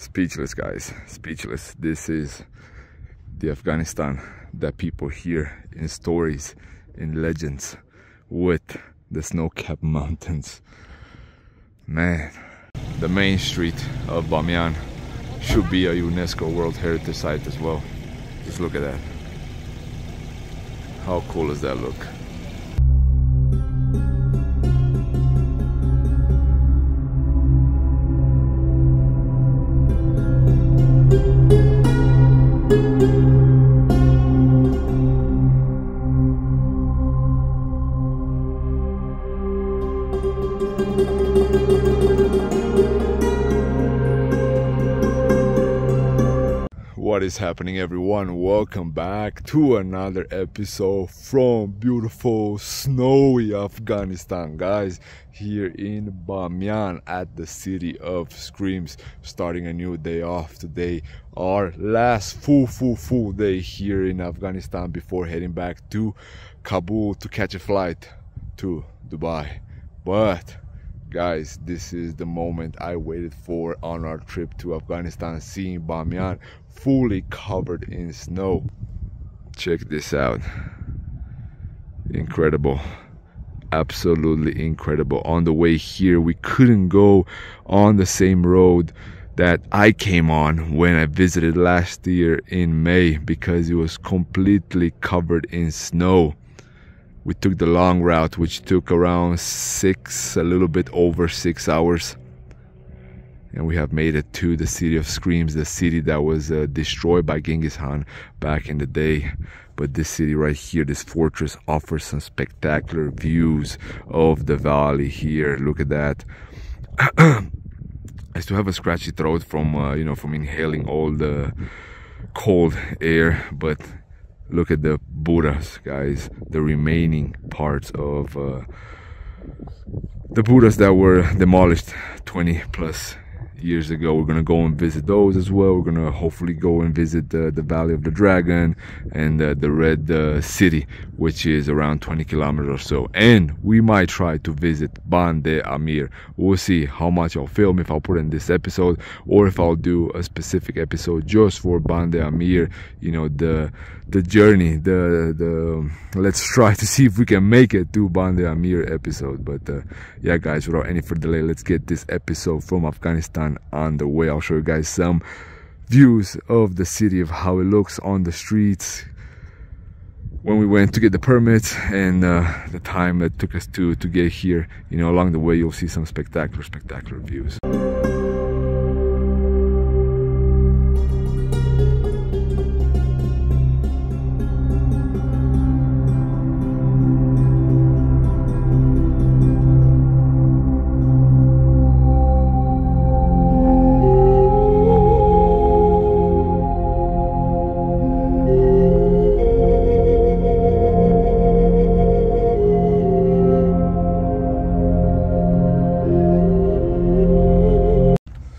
Speechless, guys, speechless. This is the Afghanistan that people hear in stories, in legends, with the snow-capped mountains. Man, the main street of Bamiyan should be a UNESCO World Heritage Site as well. Just look at that. How cool does that look? What is happening, everyone? Welcome back to another episode from beautiful snowy Afghanistan, guys, here in Bamiyan at the City of Screams, starting a new day off today, our last full day here in Afghanistan before heading back to Kabul to catch a flight to Dubai. But guys, this is the moment I waited for on our trip to Afghanistan, seeing Bamiyan fully covered in snow. Check this out. Incredible. Absolutely incredible. On the way here, we couldn't go on the same road that I came on when I visited last year in May because it was completely covered in snow. We took the long route, which took around a little bit over 6 hours. And we have made it to the City of Screams, the city that was destroyed by Genghis Khan back in the day. But this city right here, this fortress, offers some spectacular views of the valley here. Look at that. I still have a scratchy throat from, from inhaling all the cold air, but look at the Buddhas, guys, the remaining parts of the Buddhas that were demolished 20 plus years ago. We're gonna go and visit those as well. We're gonna hopefully go and visit the Valley of the Dragon and the Red City, which is around 20 kilometers or so. And we might try to visit Bande Amir. We'll see how much I'll film, if I'll put in this episode or if I'll do a specific episode just for Bande Amir. You know, the journey, the let's try to see if we can make it to Bande Amir episode. But yeah, guys, without any further delay, let's get this episode from Afghanistan on the way. I'll show you guys some views of the city, of how it looks on the streets when we went to get the permits, and the time that took us to get here. You know, along the way you'll see some spectacular views.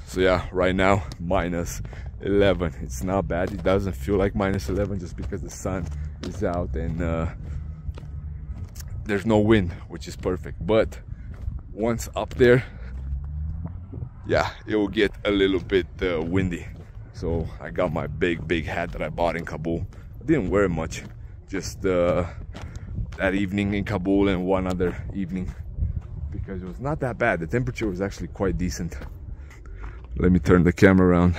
So yeah, right now minus 11. It's not bad. It doesn't feel like minus 11 just because the sun is out and there's no wind, which is perfect. But once up there, yeah, it will get a little bit windy. So I got my big hat that I bought in Kabul. I didn't wear it much, just that evening in Kabul and one other evening, because it was not that bad. The temperature was actually quite decent. Let me turn the camera around.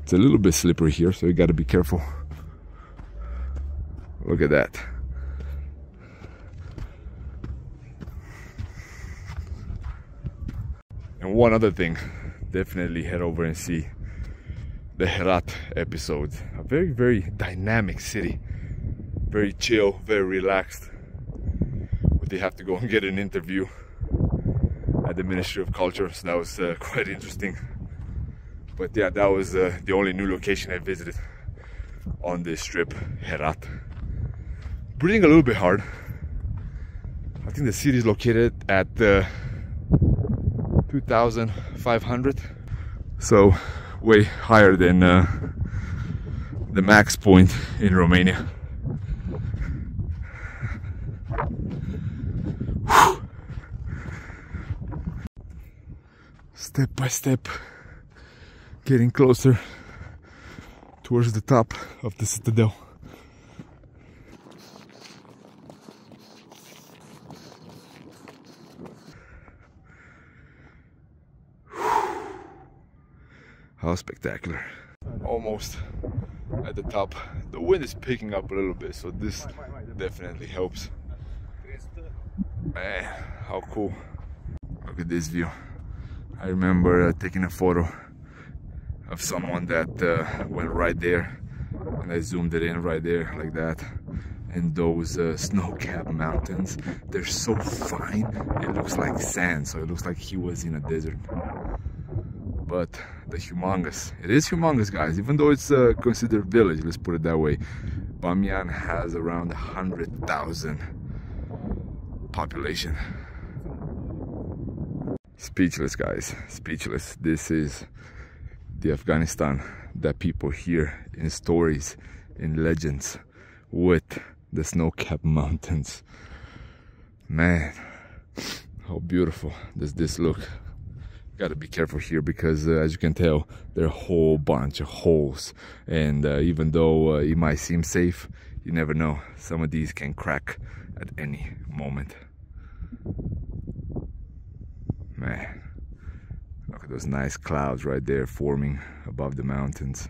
It's a little bit slippery here, so you got to be careful. Look at that. And one other thing, definitely head over and see the Herat episode. A very dynamic city, very chill, very relaxed. But they have to go and get an interview at the Ministry of Culture, so that was quite interesting. But yeah, that was the only new location I visited on this trip, Herat. Breathing a little bit hard. I think the city is located at 2,500, so way higher than the max point in Romania. Whew. Step by step, Getting closer towards the top of the citadel. How spectacular. Almost at the top. The wind is picking up a little bit, so this definitely helps. Man, how cool. Look at this view. I remember taking a photo of someone that went right there, and I zoomed it in right there like that. And those snow-capped mountains, they're so fine, it looks like sand, so it looks like he was in a desert. But the humongous, it is humongous, guys, even though it's considered village, let's put it that way. Bamiyan has around 100,000 population. Speechless, guys, speechless. This is the Afghanistan that people hear in stories, in legends, with the snow-capped mountains. Man, how beautiful does this look. Gotta be careful here because as you can tell, there are a whole bunch of holes, and even though it might seem safe, you never know, some of these can crack at any moment. Man, look at those nice clouds right there forming above the mountains.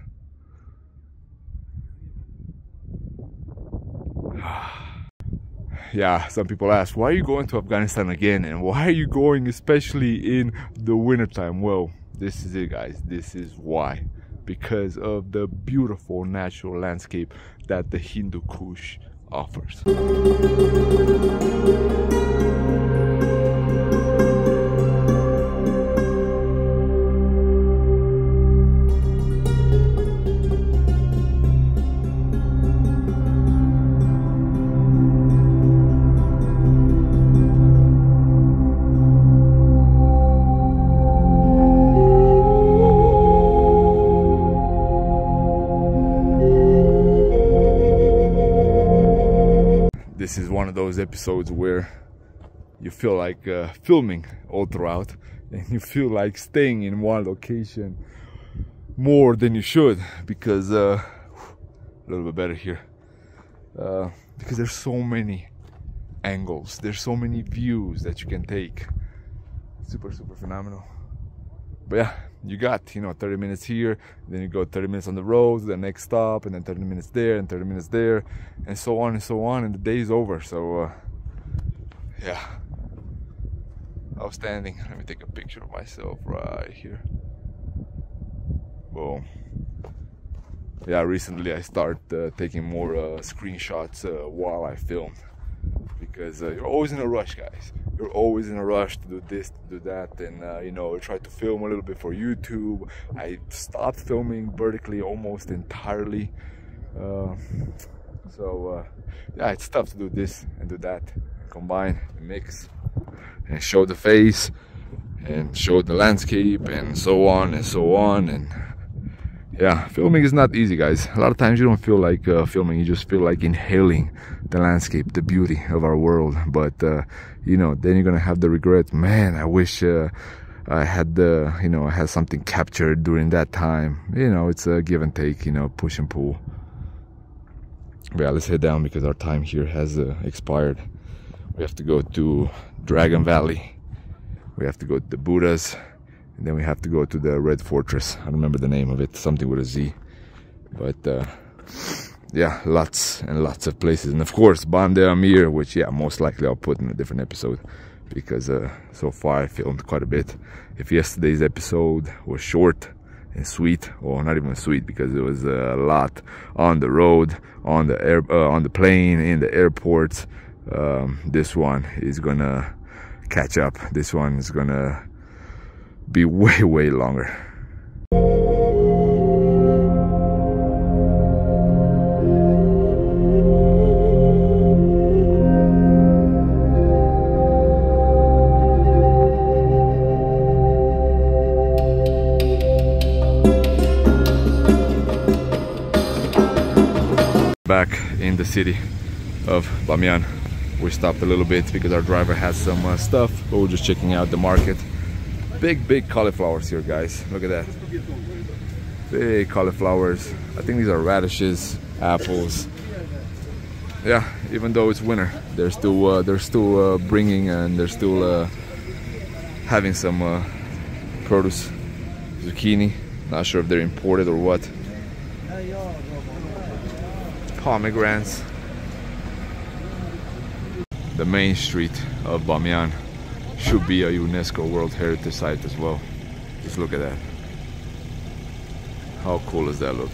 Yeah, some people ask, why are you going to Afghanistan again, and why are you going especially in the wintertime? Well, this is it, guys. This is why. Because of the beautiful natural landscape that the Hindu Kush offers. This is one of those episodes where you feel like filming all throughout, and you feel like staying in one location more than you should, because a little bit better here, because there's so many angles, there's so many views that you can take. Super phenomenal. But yeah, you got, you know, 30 minutes here, then you go 30 minutes on the road to the next stop, and then 30 minutes there, and 30 minutes there, and so on and so on, and the day's over. So yeah, outstanding. Let me take a picture of myself right here. Boom. Yeah, recently I started taking more screenshots while I film, because you're always in a rush, guys. You're always in a rush to do this, to do that, and you know, try to film a little bit for YouTube. I stopped filming vertically almost entirely, so yeah, it's tough to do this and do that, combine and mix and show the face and show the landscape and so on and so on. And yeah, filming is not easy, guys. A lot of times you don't feel like filming, you just feel like inhaling the landscape, the beauty of our world. But you know, then you're gonna have the regret, man, I wish I had you know, I had something captured during that time. You know, it's a give and take, you know, push and pull. But yeah, let's head down because our time here has expired. We have to go to Dragon Valley, we have to go to the Buddhas, and then we have to go to the Red Fortress. I don't remember the name of it, something with a Z. But yeah, lots and lots of places. And of course, Bamiyan, which yeah, most likely I'll put in a different episode, because so far I filmed quite a bit. If yesterday's episode was short and sweet, or not even sweet, because it was a lot on the road, on the air, on the plane, in the airports, this one is gonna catch up. This one is gonna be way longer. Back in the city of Bamiyan. We stopped a little bit because our driver has some stuff, but we're just checking out the market. Big cauliflowers here, guys. Look at that. big cauliflowers. I think these are radishes, apples. Yeah, even though it's winter, they're still bringing, and they're still having some produce. Zucchini, not sure if they're imported or what. Pomegranates. The main street of Bamiyan should be a UNESCO World Heritage Site as well. Just look at that. How cool does that look?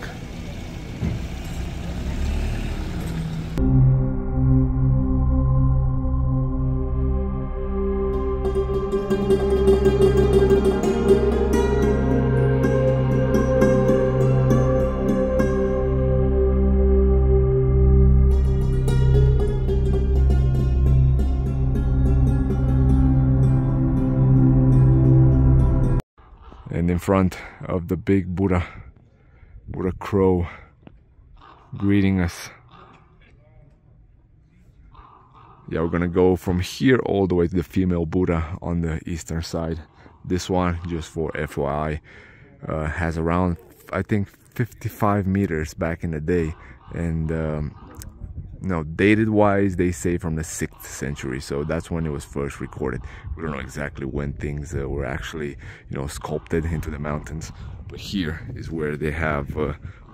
And in front of the big Buddha crow greeting us. Yeah, we're gonna go from here all the way to the female Buddha on the eastern side. This one, just for FYI, has around, I think, 55 meters back in the day, and no, dated wise they say from the 6th century, so that's when it was first recorded. We don't know exactly when things were actually, you know, sculpted into the mountains, but here is where they have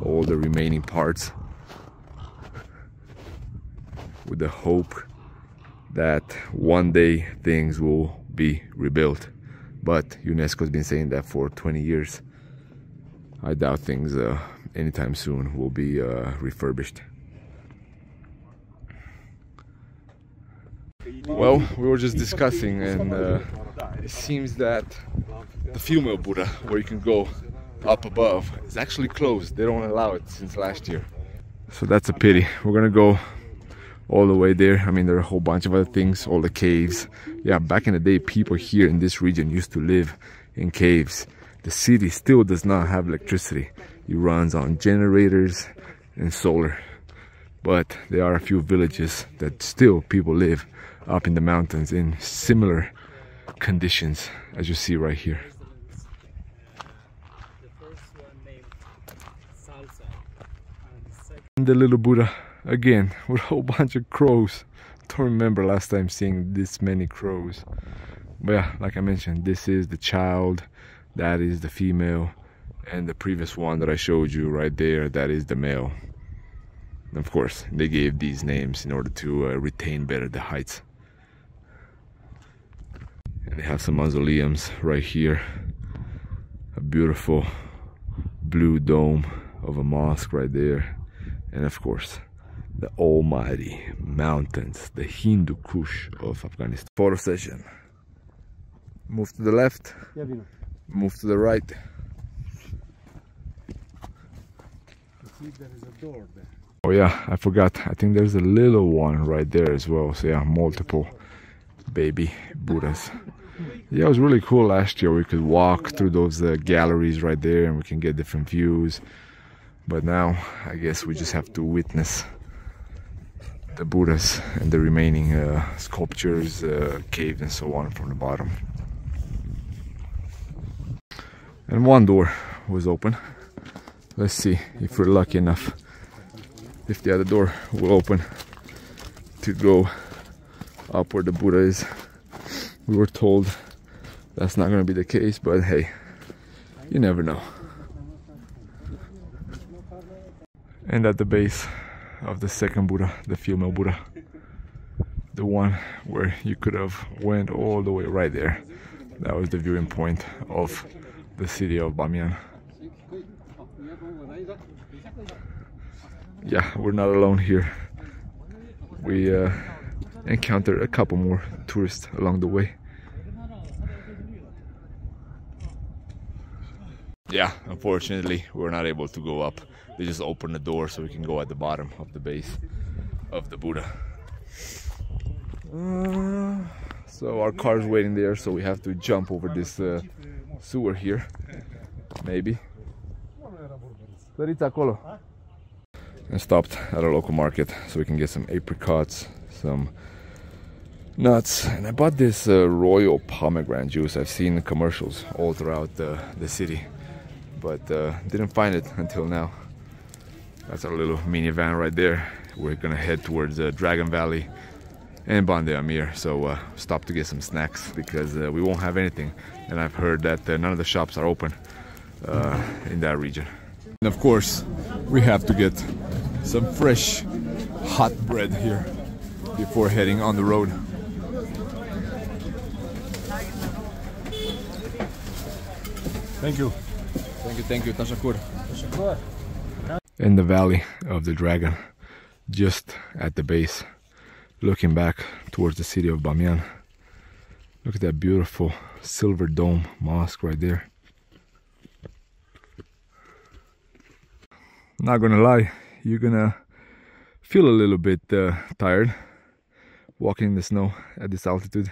all the remaining parts, with the hope that one day things will be rebuilt. But UNESCO's been saying that for 20 years. I doubt things anytime soon will be refurbished. Well, we were just discussing, and it seems that the female Buddha, where you can go up above, is actually closed. They don't allow it since last year. So that's a pity. We're gonna go all the way there. I mean, there are a whole bunch of other things, all the caves. Yeah, back in the day, people here in this region used to live in caves. The city still does not have electricity. It runs on generators and solar. But there are a few villages that still people live up in the mountains in similar conditions as you see right here. And the little Buddha again with a whole bunch of crows. Don't remember last time seeing this many crows. But yeah, like I mentioned, this is the child, that is the female, and the previous one that I showed you right there, that is the male. And of course, they gave these names in order to retain better the heights. And they have some mausoleums right here. A beautiful blue dome of a mosque right there. And of course, the almighty mountains, the Hindu Kush of Afghanistan. Photo session. Move to the left, move to the right. See, there is a door there. Oh yeah, I forgot. I think there's a little one right there as well. So yeah, multiple baby Buddhas. Yeah, it was really cool last year. We could walk through those galleries right there, and we can get different views. But now, I guess we just have to witness the Buddhas and the remaining sculptures, caves and so on from the bottom. And one door was open. Let's see if we're lucky enough, if the other door will open to go up where the Buddha is. We were told that's not going to be the case, but hey, you never know. And at the base of the second Buddha, the female Buddha, the one where you could have went all the way right there, that was the viewing point of the city of Bamiyan. Yeah, we're not alone here. We encountered a couple more tourists along the way. Yeah, unfortunately, we're not able to go up. They just opened the door so we can go at the bottom of the base of the Buddha. So our car's waiting there, so we have to jump over this sewer here. Maybe. And stopped at a local market so we can get some apricots, some nuts, and I bought this royal pomegranate juice. I've seen commercials all throughout the city. but didn't find it until now. That's our little minivan right there. We're gonna head towards Dragon Valley and Bamiyan, so stop to get some snacks because we won't have anything, and I've heard that none of the shops are open in that region. And of course we have to get some fresh hot bread here before heading on the road. Thank you. Thank you, Tashakur. In the valley of the dragon, just at the base, looking back towards the city of Bamiyan. Look at that beautiful silver dome mosque right there. Not gonna lie, you're gonna feel a little bit tired walking in the snow at this altitude.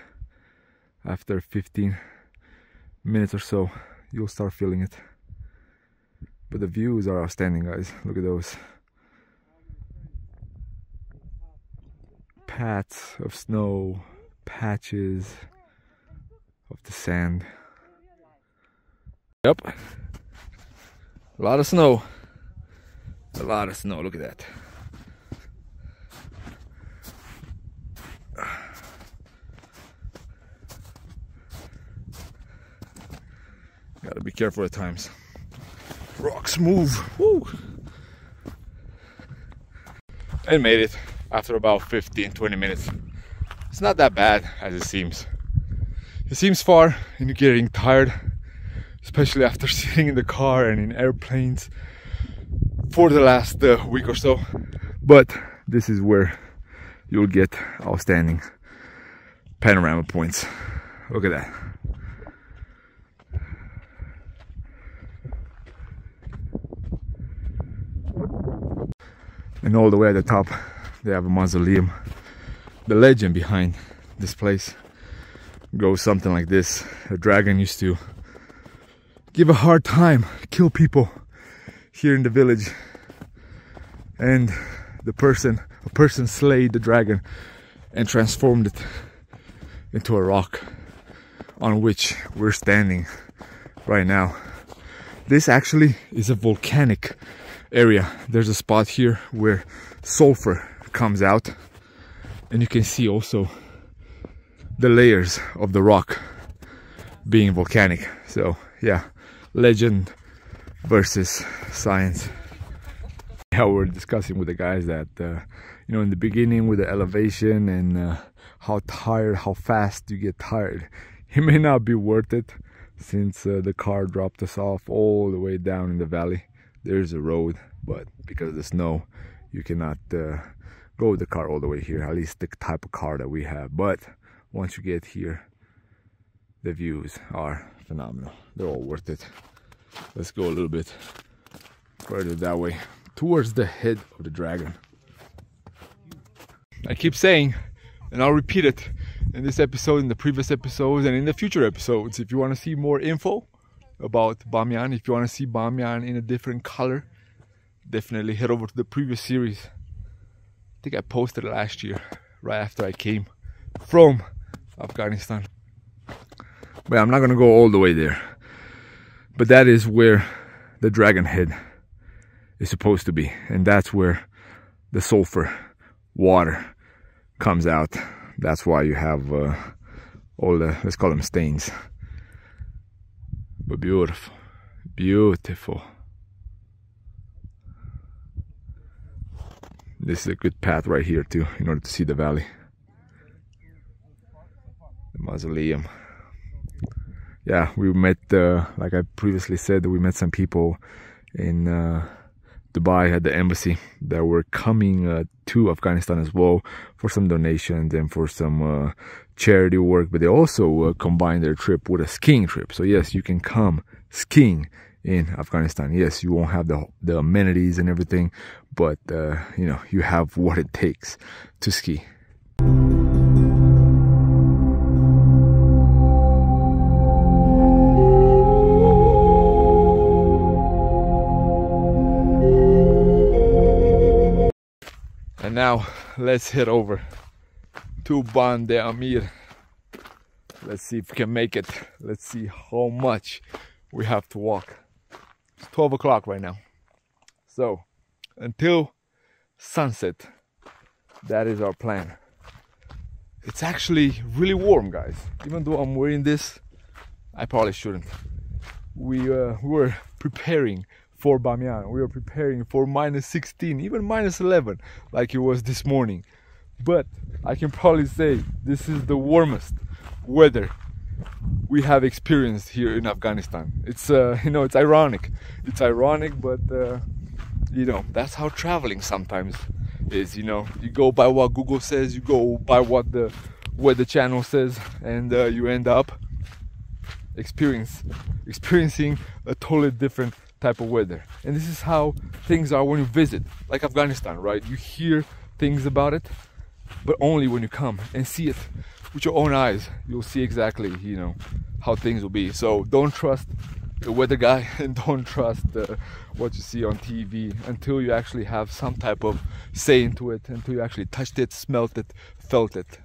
After 15 minutes or so, you'll start feeling it. But the views are outstanding, guys. Look at those paths of snow, patches of the sand. Yep, a lot of snow. A lot of snow, look at that. Gotta be careful at times. Rocks move. Woo! And made it after about 15-20 minutes. It's not that bad as it seems. It seems far and you're getting tired, especially after sitting in the car and in airplanes for the last week or so. But this is where you'll get outstanding panorama points. Look at that. And all the way at the top they have a mausoleum. The legend behind this place goes something like this. A dragon used to give a hard time, kill people here in the village, and a person slayed the dragon and transformed it into a rock on which we're standing right now. This actually is a volcanic area. There's a spot here where sulfur comes out, and you can see also the layers of the rock being volcanic. So yeah, legend versus science. How we're discussing with the guys that you know, in the beginning with the elevation and how fast you get tired, it may not be worth it, since the car dropped us off all the way down in the valley. There's a road, but because of the snow you cannot go with the car all the way here, at least the type of car that we have. But once you get here, the views are phenomenal. They're all worth it. Let's go a little bit further that way towards the head of the dragon. I keep saying, and I'll repeat it in this episode, in the previous episodes, and in the future episodes, if you want to see more info about Bamiyan, if you want to see Bamiyan in a different color, definitely head over to the previous series. I think I posted it last year, right after I came from Afghanistan. But I'm not gonna go all the way there. But that is where the dragon head is supposed to be, and that's where the sulfur water comes out. That's why you have all the, let's call them stains. But beautiful, beautiful. This is a good path right here too, in order to see the valley. The mausoleum. Yeah, we met, like I previously said, we met some people in Dubai at the embassy that were coming to Afghanistan as well for some donations and for some charity work, but they also combined their trip with a skiing trip. So yes, you can come skiing in Afghanistan. Yes, you won't have the amenities and everything, but you know, you have what it takes to ski. And now let's head over to Bamiyan. Let's see if we can make it. Let's see how much we have to walk. It's 12 o'clock right now. So until sunset, that is our plan. It's actually really warm, guys. Even though I'm wearing this, I probably shouldn't. We were preparing for Bamiyan. We were preparing for -16, even -11, like it was this morning. But I can probably say this is the warmest weather we have experienced here in Afghanistan. It's it's ironic. It's ironic, but that's how traveling sometimes is. You go by what Google says, you go by what the Weather Channel says, and you end up experiencing a totally different type of weather. And this is how things are when you visit, like Afghanistan, right? You hear things about it, but only when you come and see it with your own eyes, you'll see exactly how things will be. So don't trust the weather guy, and don't trust what you see on TV until you actually have some type of say into it, until you actually touched it, smelt it, felt it.